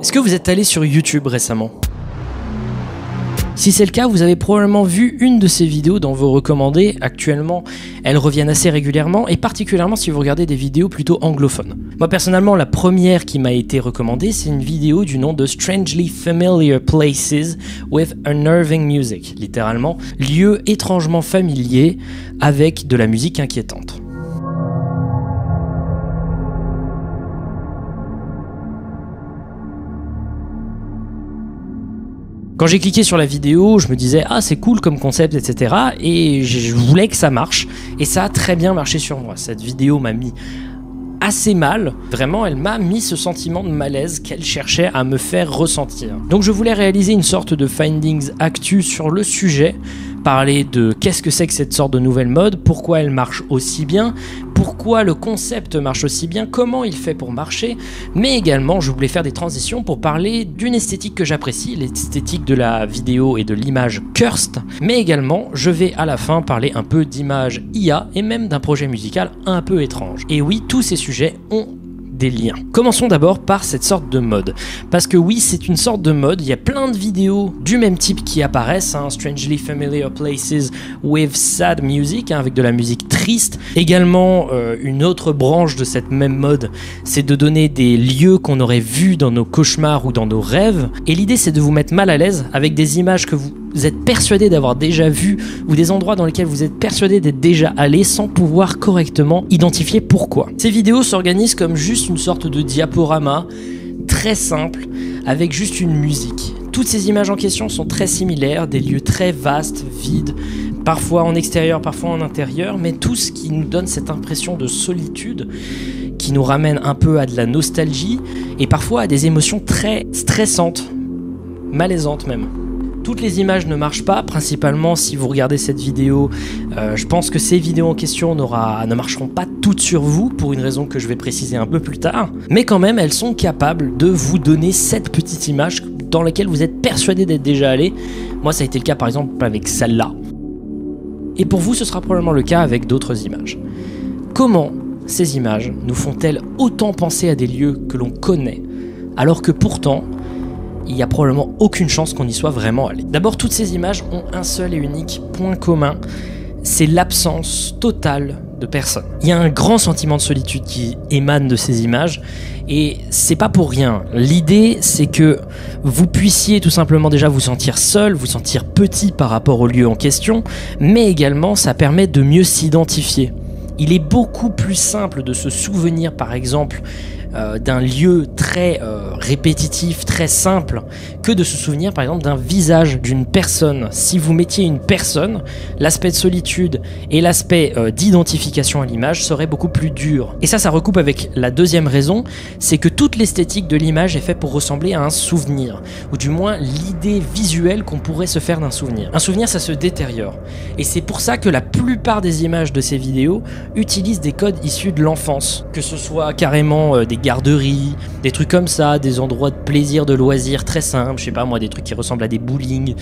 Est-ce que vous êtes allé sur YouTube récemment? Si c'est le cas, vous avez probablement vu une de ces vidéos dans vos recommandés. Actuellement, elles reviennent assez régulièrement et particuliérement si vous regardez des vidéos plutôt anglophones. Moi personnellement, la première qui m'a été recommandée, c'est une vidéo du nom de Strangely Familiar Places with Unnerving Music. Littéralement, lieux étrangement familiers avec de la musique inquiétante. Quand j'ai cliqué sur la vidéo, je me disais « Ah, c'est cool comme concept, etc. » Et je voulais que ça marche. Et ça a très bien marché sur moi. Cette vidéo m'a mis assez mal. Vraiment, elle m'a mis ce sentiment de malaise qu'elle cherchait à me faire ressentir. Donc je voulais réaliser une sorte de findings actu sur le sujet, parler de qu'est-ce que c'est que cette sorte de nouvelle mode, pourquoi elle marche aussi bien, pourquoi le concept marche aussi bien, comment il fait pour marcher, mais également je voulais faire des transitions pour parler d'une esthétique que j'apprécie, l'esthétique de la vidéo et de l'image Cursed, mais également je vais à la fin parler un peu d'image IA et même d'un projet musical un peu étrange. Et oui, tous ces sujets ont des liens. Commençons d'abord par cette sorte de mode. Parce que oui, c'est une sorte de mode, il y a plein de vidéos du même type qui apparaissent, Strangely Familiar Places with Sad Music, avec de la musique triste. Également, une autre branche de cette même mode, c'est de donner des lieux qu'on aurait vus dans nos cauchemars ou dans nos rêves. Et l'idée, c'est de vous mettre mal à l'aise avec des images que vous êtes persuadé d'avoir déjà vues ou des endroits dans lesquels vous êtes persuadé d'être déjà allé sans pouvoir correctement identifier pourquoi. Ces vidéos s'organisent comme juste une sorte de diaporama très simple avec juste une musique. Toutes ces images en question sont très similaires, des lieux très vastes, vides, parfois en extérieur, parfois en intérieur, mais tout ce qui nous donne cette impression de solitude qui nous ramène un peu à de la nostalgie et parfois à des émotions très stressantes, malaisantes même. Toutes les images ne marchent pas, principalement si vous regardez cette vidéo, je pense que ces vidéos en question ne marcheront pas toutes sur vous, pour une raison que je vais préciser un peu plus tard, mais quand même elles sont capables de vous donner cette petite image dans laquelle vous êtes persuadé d'être déjà allé. Moi ça a été le cas par exemple avec celle-là. Et pour vous ce sera probablement le cas avec d'autres images. Comment ces images nous font-elles autant penser à des lieux que l'on connaît, alors que pourtant il n'y a probablement aucune chance qu'on y soit vraiment allé. D'abord, toutes ces images ont un seul et unique point commun, c'est l'absence totale de personnes. Il y a un grand sentiment de solitude qui émane de ces images, et c'est pas pour rien. L'idée, c'est que vous puissiez tout simplement déjà vous sentir seul, vous sentir petit par rapport au lieu en question, mais également ça permet de mieux s'identifier. Il est beaucoup plus simple de se souvenir, par exemple, d'un lieu très répétitif, très simple, que de se souvenir par exemple d'un visage d'une personne. Si vous mettiez une personne, l'aspect de solitude et l'aspect d'identification à l'image serait beaucoup plus dur. Et ça recoupe avec la deuxième raison, c'est que toute l'esthétique de l'image est faite pour ressembler à un souvenir, ou du moins l'idée visuelle qu'on pourrait se faire d'un souvenir. Un souvenir, ça se détériore. Et c'est pour ça que la plupart des images de ces vidéos utilisent des codes issus de l'enfance, que ce soit carrément des garderies, des trucs comme ça, des endroits de plaisir, de loisirs très simples, je sais pas moi, des trucs qui ressemblent à des bowling,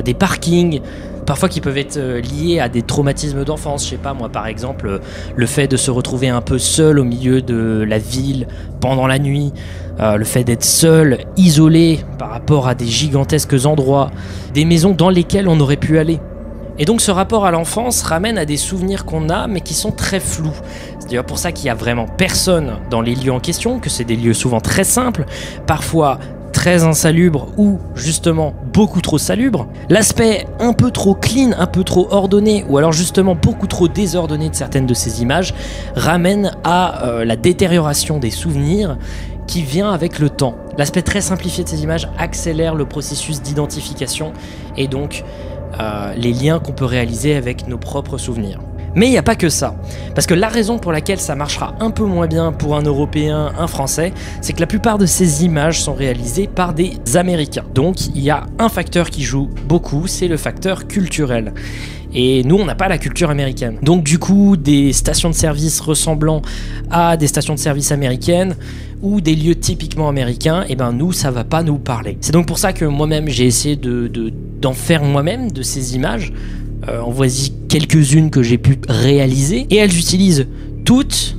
des parkings, parfois qui peuvent être liés à des traumatismes d'enfance, je sais pas moi, par exemple le fait de se retrouver un peu seul au milieu de la ville pendant la nuit, le fait d'être seul, isolé par rapport à des gigantesques endroits, des maisons dans lesquelles on aurait pu aller. Et donc ce rapport à l'enfance ramène à des souvenirs qu'on a mais qui sont très flous. C'est d'ailleurs pour ça qu'il n'y a vraiment personne dans les lieux en question, que c'est des lieux souvent très simples, parfois très insalubres ou justement beaucoup trop salubres. L'aspect un peu trop clean, un peu trop ordonné ou alors justement beaucoup trop désordonné de certaines de ces images ramène à la détérioration des souvenirs qui vient avec le temps. L'aspect très simplifié de ces images accélère le processus d'identification et donc les liens qu'on peut réaliser avec nos propres souvenirs. Mais il n'y a pas que ça, parce que la raison pour laquelle ça marchera un peu moins bien pour un Européen, un Français, c'est que la plupart de ces images sont réalisées par des Américains. Donc il y a un facteur qui joue beaucoup, c'est le facteur culturel. Et nous, on n'a pas la culture américaine. Donc du coup, des stations de service ressemblant à des stations de service américaines ou des lieux typiquement américains, et ben nous, ça va pas nous parler. C'est donc pour ça que moi-même, j'ai essayé d'en faire moi-même de ces images. En voici quelques-unes que j'ai pu réaliser. Et elles utilisent toutes,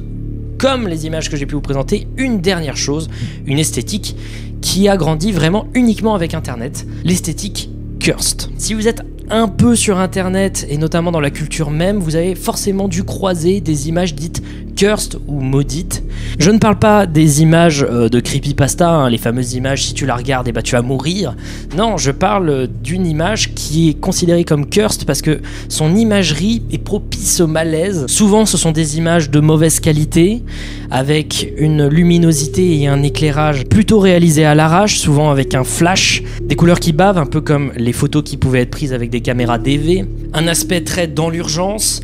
comme les images que j'ai pu vous présenter, une dernière chose, une esthétique qui a grandi vraiment uniquement avec Internet, l'esthétique Cursed. Si vous êtes un peu sur Internet, et notamment dans la culture même, vous avez forcément dû croiser des images dites cursed ou maudites. Je ne parle pas des images de creepypasta, hein, les fameuses images, si tu la regardes, et bah, tu vas mourir. Non, je parle d'une image qui est considérée comme cursed parce que son imagerie est propice au malaise. Souvent, ce sont des images de mauvaise qualité, avec une luminosité et un éclairage plutôt réalisés à l'arrache, souvent avec un flash, des couleurs qui bavent, un peu comme les photos qui pouvaient être prises avec des caméras DV, un aspect très dans l'urgence,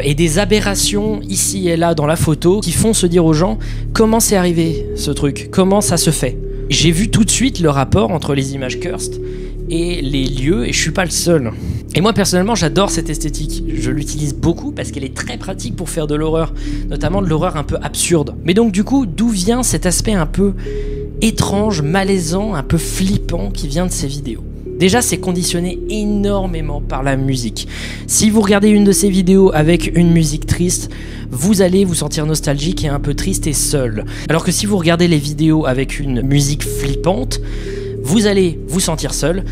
et des aberrations ici et là dans la photo qui font se dire aux gens comment c'est arrivé ce truc, comment ça se fait. J'ai vu tout de suite le rapport entre les images cursed et les lieux, et je suis pas le seul. Et moi personnellement j'adore cette esthétique, je l'utilise beaucoup parce qu'elle est très pratique pour faire de l'horreur, notamment de l'horreur un peu absurde. Mais donc du coup, d'où vient cet aspect un peu étrange, malaisant, un peu flippant qui vient de ces vidéos? Déjà, c'est conditionné énormément par la musique. Si vous regardez une de ces vidéos avec une musique triste, vous allez vous sentir nostalgique et un peu triste et seul. Alors que si vous regardez les vidéos avec une musique flippante, vous allez vous sentir seul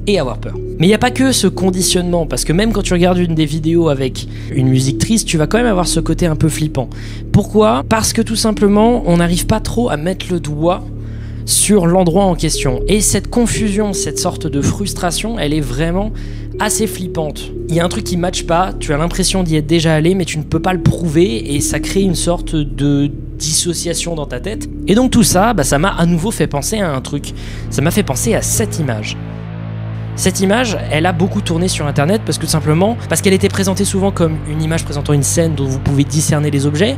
et avoir peur. Mais il n'y a pas que ce conditionnement, parce que même quand tu regardes une des vidéos avec une musique triste, tu vas quand même avoir ce côté un peu flippant. Pourquoi? Parce que tout simplement, on n'arrive pas trop à mettre le doigt sur l'endroit en question. Et cette confusion, cette sorte de frustration, elle est vraiment assez flippante. Il y a un truc qui matche pas, tu as l'impression d'y être déjà allé, mais tu ne peux pas le prouver, et ça crée une sorte de dissociation dans ta tête. Et donc tout ça, ça m'a à nouveau fait penser à un truc. Ça m'a fait penser à cette image. Cette image, elle a beaucoup tourné sur Internet parce qu'elle était présentée souvent comme une image présentant une scène dont vous pouvez discerner les objets.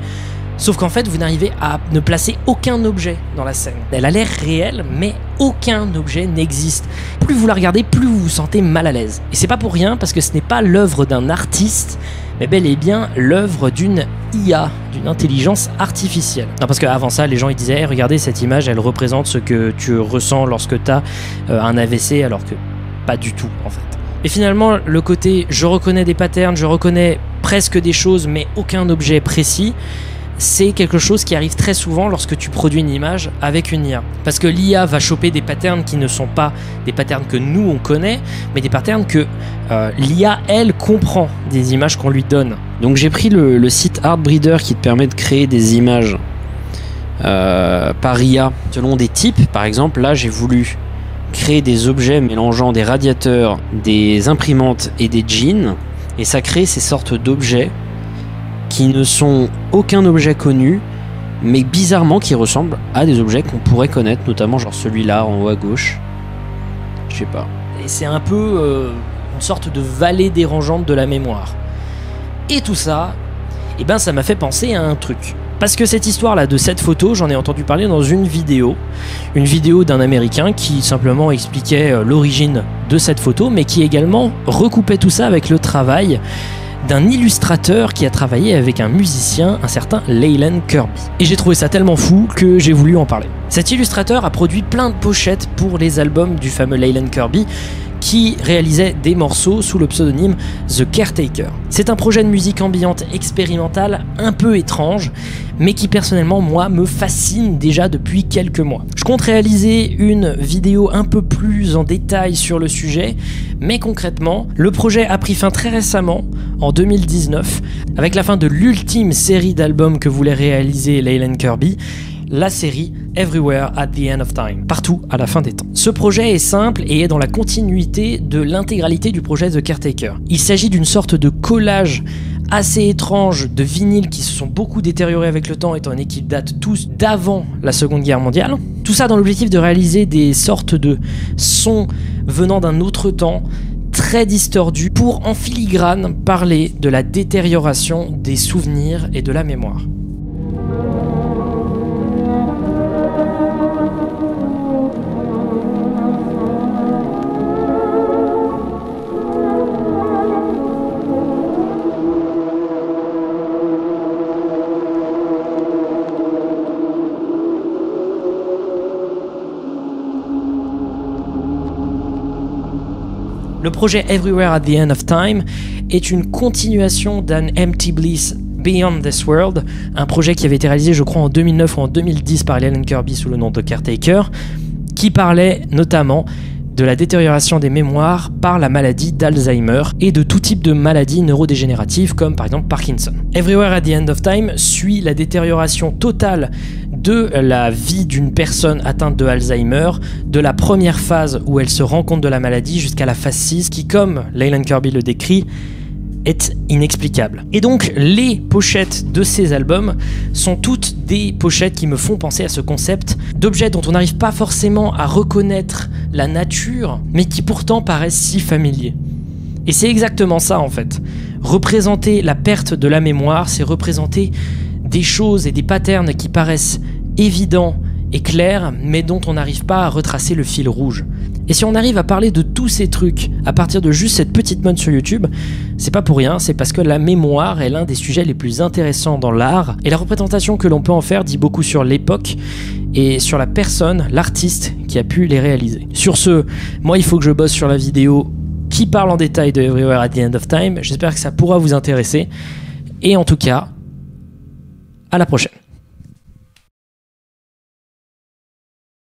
Sauf qu'en fait, vous n'arrivez à ne placer aucun objet dans la scène. Elle a l'air réelle, mais aucun objet n'existe. Plus vous la regardez, plus vous vous sentez mal à l'aise. Et c'est pas pour rien, parce que ce n'est pas l'œuvre d'un artiste, mais bel et bien l'œuvre d'une IA, d'une intelligence artificielle. Non, parce qu'avant ça, les gens ils disaient hey, regardez cette image, elle représente ce que tu ressens lorsque tu as un AVC, alors que pas du tout en fait. Et finalement, le côté je reconnais des patterns, je reconnais presque des choses, mais aucun objet précis, c'est quelque chose qui arrive très souvent lorsque tu produis une image avec une IA. Parce que l'IA va choper des patterns qui ne sont pas des patterns que nous on connaît, mais des patterns que l'IA, elle, comprend des images qu'on lui donne. Donc j'ai pris le site Artbreeder qui te permet de créer des images par IA selon des types. Par exemple, là j'ai voulu créer des objets mélangeant des radiateurs, des imprimantes et des jeans, et ça crée ces sortes d'objets qui ne sont aucun objet connu, mais bizarrement qui ressemblent à des objets qu'on pourrait connaître, notamment genre celui-là en haut à gauche. Je sais pas. Et c'est un peu une sorte de vallée dérangeante de la mémoire. Et tout ça, ça m'a fait penser à un truc. Parce que cette histoire-là de cette photo, j'en ai entendu parler dans une vidéo d'un Américain qui simplement expliquait l'origine de cette photo, mais qui également recoupait tout ça avec le travail d'un illustrateur qui a travaillé avec un musicien, un certain Leyland Kirby. Et j'ai trouvé ça tellement fou que j'ai voulu en parler. Cet illustrateur a produit plein de pochettes pour les albums du fameux Leyland Kirby, qui réalisait des morceaux sous le pseudonyme The Caretaker. C'est un projet de musique ambiante expérimentale un peu étrange, mais qui personnellement, moi, me fascine déjà depuis quelques mois. Je compte réaliser une vidéo un peu plus en détail sur le sujet, mais concrètement, le projet a pris fin très récemment, en 2019, avec la fin de l'ultime série d'albums que voulait réaliser Leyland Kirby, la série Everywhere at the End of Time, partout à la fin des temps. Ce projet est simple et est dans la continuité de l'intégralité du projet The Caretaker. Il s'agit d'une sorte de collage assez étrange de vinyles qui se sont beaucoup détériorés avec le temps, étant donné qu'ils datent tous d'avant la Seconde Guerre mondiale. Tout ça dans l'objectif de réaliser des sortes de sons venant d'un autre temps, très distordu, pour en filigrane parler de la détérioration des souvenirs et de la mémoire. Le projet Everywhere at the End of Time est une continuation d'un Empty Bliss Beyond This World, un projet qui avait été réalisé je crois en 2009 ou en 2010 par Leyland Kirby sous le nom de Caretaker, qui parlait notamment de la détérioration des mémoires par la maladie d'Alzheimer et de tout type de maladies neurodégénératives comme par exemple Parkinson. Everywhere at the End of Time suit la détérioration totale de la vie d'une personne atteinte de Alzheimer, de la première phase où elle se rend compte de la maladie jusqu'à la phase 6 qui, comme Leyland Kirby le décrit, est inexplicable. Et donc les pochettes de ces albums sont toutes des pochettes qui me font penser à ce concept d'objets dont on n'arrive pas forcément à reconnaître la nature, mais qui pourtant paraissent si familiers. Et c'est exactement ça en fait. Représenter la perte de la mémoire, c'est représenter des choses et des patterns qui paraissent évidents et clairs, mais dont on n'arrive pas à retracer le fil rouge. Et si on arrive à parler de tous ces trucs à partir de juste cette petite mode sur YouTube, c'est pas pour rien, c'est parce que la mémoire est l'un des sujets les plus intéressants dans l'art, et la représentation que l'on peut en faire dit beaucoup sur l'époque et sur la personne, l'artiste qui a pu les réaliser. Sur ce, moi il faut que je bosse sur la vidéo qui parle en détail de Everywhere at the End of Time, j'espère que ça pourra vous intéresser, et en tout cas, à la prochaine.